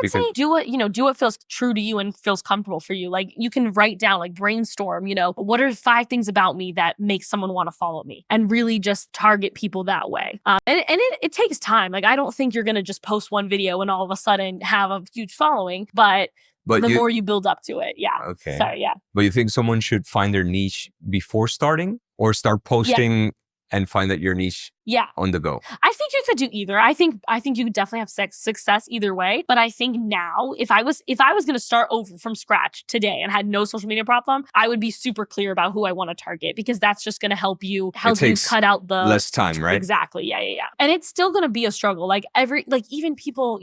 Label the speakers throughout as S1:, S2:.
S1: would say do what feels true to you and feels comfortable for you. Like you can write down, like brainstorm, what are 5 things about me that make someone want to follow me, and really just target people that way. And it takes time. Like I don't think you're going to just post one video and all of a sudden have a huge following, but the more you build up to it. Yeah.
S2: Okay.
S1: Sorry, yeah.
S2: But you think someone should find their niche before starting, or start posting and find that your niche on the go?
S1: I think you could do either. I think you could definitely have success either way. But I think now, if I was going to start over from scratch today and had no social media platform, I would be super clear about who I want to target, because that's just going to help you cut out the
S2: less time, right?
S1: Exactly. Yeah. And it's still going to be a struggle. Like even people,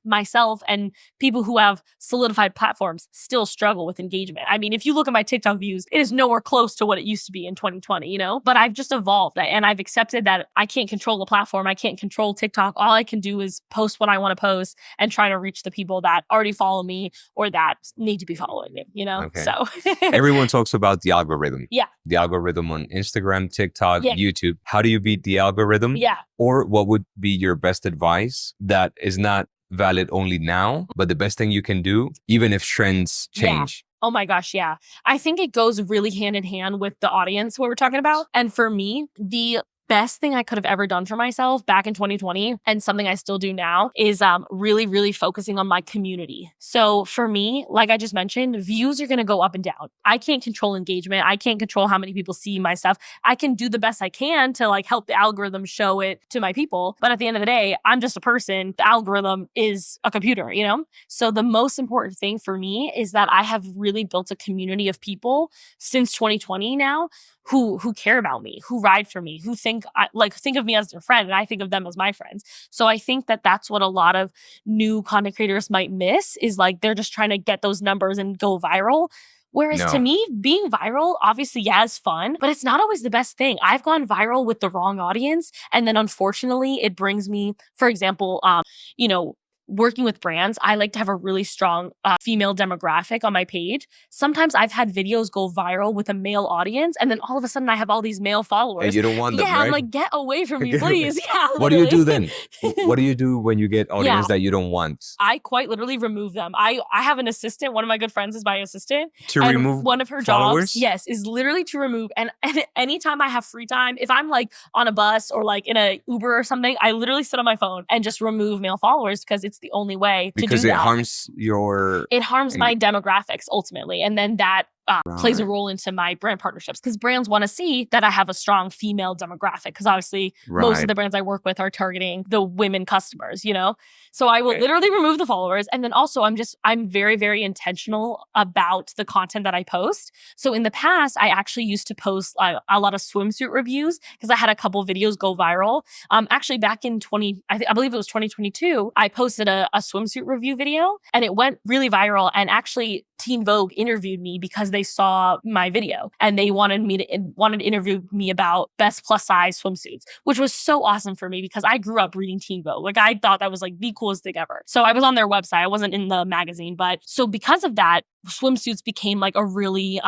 S1: myself and people who have solidified platforms still struggle with engagement. I mean, if you look at my TikTok views, it is nowhere close to what it used to be in 2020, but I've just evolved and I've accepted that I can't control the platform. I can't control TikTok. All I can do is post what I want to post and try to reach the people that already follow me or that need to be following me,
S2: Okay.
S1: So
S2: everyone talks about the algorithm.
S1: Yeah.
S2: The algorithm on Instagram, TikTok,
S1: Yeah.
S2: YouTube. How do you beat the algorithm?
S1: Yeah.
S2: Or what would be your best advice that is not valid only now, but the best thing you can do, even if trends change?
S1: Oh my gosh, yeah. I think it goes really hand in hand with the audience, what we're talking about. And for me, the best thing I could have ever done for myself back in 2020, and something I still do now, is really, really focusing on my community. So for me, like I just mentioned, views are going to go up and down. I can't control engagement. I can't control how many people see my stuff. I can do the best I can to help the algorithm show it to my people. But at the end of the day, I'm just a person. The algorithm is a computer, So the most important thing for me is that I have really built a community of people since 2020 now who care about me, who ride for me, who think of me as their friend, and I think of them as my friends. So I think that that's what a lot of new content creators might miss, is they're just trying to get those numbers and go viral. Whereas to me, being viral, obviously, is fun, but it's not always the best thing. I've gone viral with the wrong audience. And then unfortunately, it brings me, for example, working with brands, I like to have a really strong female demographic on my page. Sometimes I've had videos go viral with a male audience, and then all of a sudden I have all these male followers.
S2: And you don't want them, right?
S1: I'm like, get away from me, please. Yeah.
S2: What do you do then? What do you do when you get audience that you don't want?
S1: I quite literally remove them. I have an assistant. One of my good friends is my assistant.
S2: To remove
S1: one of her
S2: followers?
S1: jobs, is literally to remove. And anytime I have free time, if I'm on a bus or in a Uber or something, I literally sit on my phone and just remove male followers, because it's the only way to do that.
S2: Because it harms
S1: It harms my demographics ultimately. And then that plays a role into my brand partnerships, because brands want to see that I have a strong female demographic, because obviously most of the brands I work with are targeting the women customers, So I will literally remove the followers. And then also I'm very, very intentional about the content that I post. So in the past, I actually used to post a lot of swimsuit reviews, because I had a couple videos go viral. Actually back in I believe it was 2022, I posted a swimsuit review video, and it went really viral. And actually Teen Vogue interviewed me because they saw my video, and they wanted to interview me about best plus size swimsuits, which was so awesome for me, because I grew up reading Teen Vogue. I thought that was the coolest thing ever. So I was on their website. I wasn't in the magazine, but so because of that, swimsuits became a really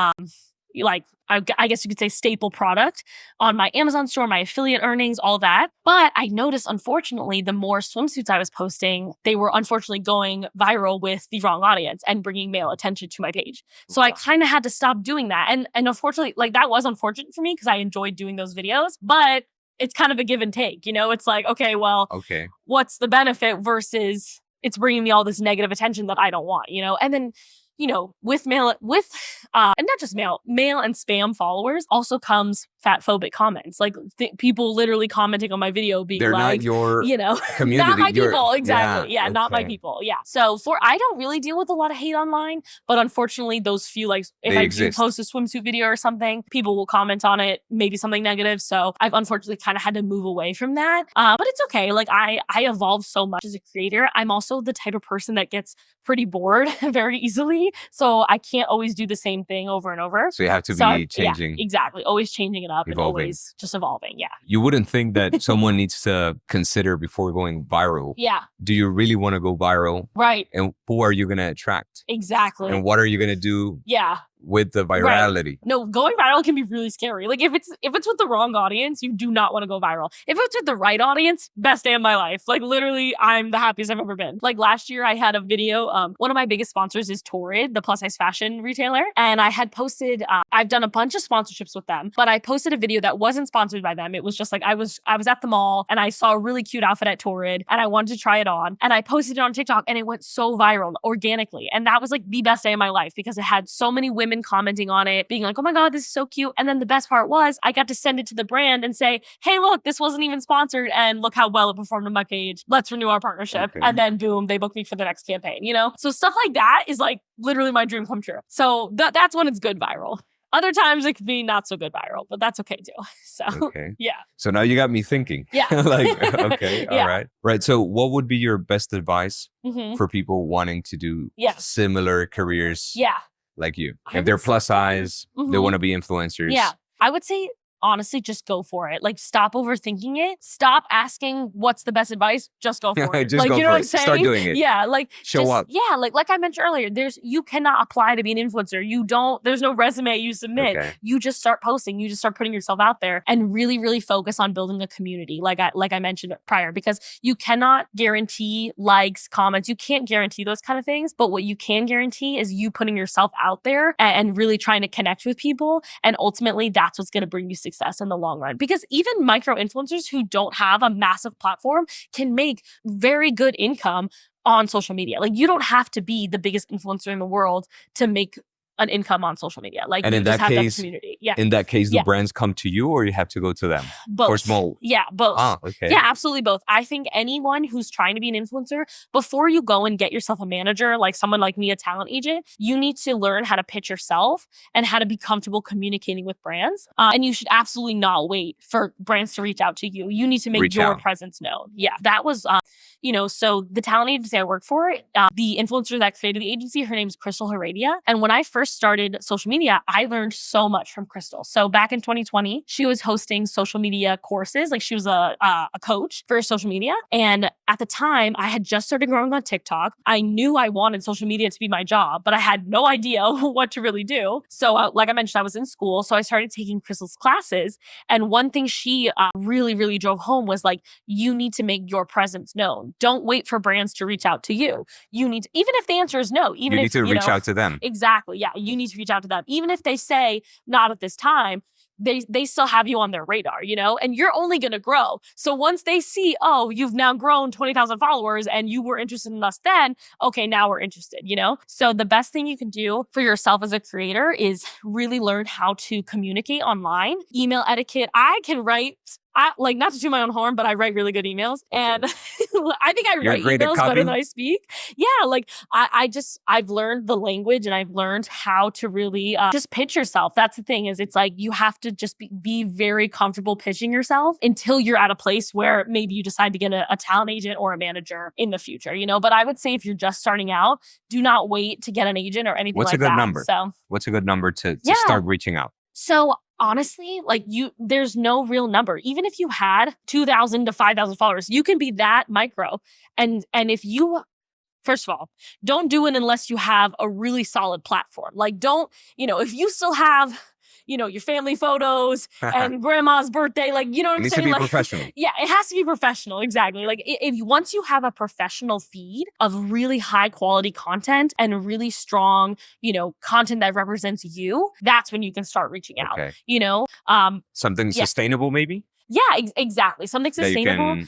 S1: I guess you could say staple product on my Amazon store, my affiliate earnings, all that. But I noticed, unfortunately, the more swimsuits I was posting, they were unfortunately going viral with the wrong audience and bringing male attention to my page. So I kind of had to stop doing that. And unfortunately, that was unfortunate for me, because I enjoyed doing those videos, but it's kind of a give and take, It's okay, what's the benefit versus it's bringing me all this negative attention that I don't want, And then with and not just male and spam followers also comes fatphobic comments. People literally commenting on my video being
S2: they're not your community.
S1: Not my people. Exactly. Yeah. Not my people. Yeah. So I don't really deal with a lot of hate online, but unfortunately those few, if I do post a swimsuit video or something, people will comment on it, maybe something negative. So I've unfortunately kind of had to move away from that. But it's okay. I evolved so much as a creator. I'm also the type of person that gets pretty bored very easily. So I can't always do the same thing over and over.
S2: So you have to be changing.
S1: Yeah, exactly. Always changing it up,
S2: evolving.
S1: And always just evolving. Yeah.
S2: You wouldn't think that someone needs to consider before going viral.
S1: Yeah.
S2: Do you really want to go viral?
S1: Right.
S2: And who are you going to attract?
S1: Exactly.
S2: And what are you going to do?
S1: Yeah.
S2: with the virality.
S1: Right. No, going viral can be really scary. Like if it's with the wrong audience, you do not want to go viral. If it's with the right audience, best day of my life. Like literally, I'm the happiest I've ever been. Like last year, I had a video. One of my biggest sponsors is Torrid, the plus size fashion retailer, and I had posted. I've done a bunch of sponsorships with them, but I posted a video that wasn't sponsored by them. It was just like I was at the mall and I saw a really cute outfit at Torrid and I wanted to try it on, and I posted it on TikTok and it went so viral organically, and that was like the best day of my life because it had so many women commenting on it, being like, oh my God, this is so cute. And then the best part was I got to send it to the brand and say, hey, look, this wasn't even sponsored and look how well it performed on my page. Let's renew our partnership.
S2: Okay.
S1: And then boom, they booked me for the next campaign, you know? So stuff like that is like literally my dream come true. So that's when it's good viral. Other times it could be not so good viral, but that's okay too. So yeah.
S2: So now you got me thinking.
S1: Yeah.
S2: Like, okay,
S1: Yeah.
S2: all right. Right. So what would be your best advice
S1: Mhm.
S2: for people wanting to do similar careers
S1: Yeah.
S2: like you?
S1: I
S2: If they're
S1: would
S2: plus
S1: say-
S2: size, they
S1: Mhm.
S2: want to be influencers.
S1: Yeah. I would say, honestly, just go for it. Like, stop overthinking it. Stop asking what's the best advice. Just go for it.
S2: Just
S1: like,
S2: go
S1: you know
S2: for
S1: what I'm
S2: it.
S1: saying?
S2: Start doing it.
S1: Yeah. Like,
S2: Show
S1: just,
S2: up.
S1: Yeah. Like I mentioned earlier, you cannot apply to be an influencer. There's no resume you submit.
S2: Okay.
S1: You just start posting. You just start putting yourself out there and really, really focus on building a community. Like I mentioned prior, because you cannot guarantee likes, comments. You can't guarantee those kind of things. But what you can guarantee is you putting yourself out there and really trying to connect with people. And ultimately, that's what's going to bring you success in the long run. Because even micro influencers who don't have a massive platform can make very good income on social media. Like, you don't have to be the biggest influencer in the world to make an income on social media. Like,
S2: And
S1: you
S2: in
S1: just
S2: that
S1: have
S2: case,
S1: that community. Yeah.
S2: In that case, do
S1: Yeah.
S2: brands come to you or you have to go to them?
S1: Both.
S2: For small.
S1: Yeah, both.
S2: Ah, okay.
S1: Yeah, absolutely both. I think anyone who's trying to be an influencer, before you go and get yourself a manager, like someone like me, a talent agent, you need to learn how to pitch yourself and how to be comfortable communicating with brands. And you should absolutely not wait for brands to reach out to you. You need to make your presence known. Yeah, that was, so the talent agency I work for, the influencer that created the agency, her name's Crystal Heredia. And when I first started social media, I learned so much from Crystal. So back in 2020, she was hosting social media courses. Like, she was a coach for social media. And at the time, I had just started growing on TikTok. I knew I wanted social media to be my job, but I had no idea what to really do. So like I mentioned, I was in school. So I started taking Crystal's classes. And one thing she really, really drove home was like, you need to make your presence known. Don't wait for brands to reach out to you. You need to, even if the answer is no, even
S2: you
S1: if
S2: need to reach out to them.
S1: Exactly. Yeah. You need to reach out to them. Even if they say not at this time, they still have you on their radar, and you're only going to grow. So once they see, oh, you've now grown 20,000 followers and you were interested in us then, okay, now we're interested, So the best thing you can do for yourself as a creator is really learn how to communicate online. Email etiquette. I can write, not to toot my own horn, but I write really good emails. And I think I write emails better than I speak. Yeah, like I've learned the language and I've learned how to really just pitch yourself. That's the thing, is it's like you have to just be very comfortable pitching yourself until you're at a place where maybe you decide to get a talent agent or a manager in the future, But I would say if you're just starting out, do not wait to get an agent or anything like that.
S2: What's a good number? What's a good number to start reaching out?
S1: So honestly, there's no real number. Even if you had 2,000 to 5,000 followers, you can be that micro. And if you, first of all, don't do it unless you have a really solid platform. Like, don't, if you still have, your family photos and grandma's birthday, like, you know what I'm saying?
S2: It needs to be professional.
S1: Yeah, it has to be professional. Exactly. Like, once you have a professional feed of really high quality content and really strong, content that represents you, that's when you can start reaching out,
S2: Okay. Something sustainable, maybe?
S1: Yeah, exactly. Something sustainable.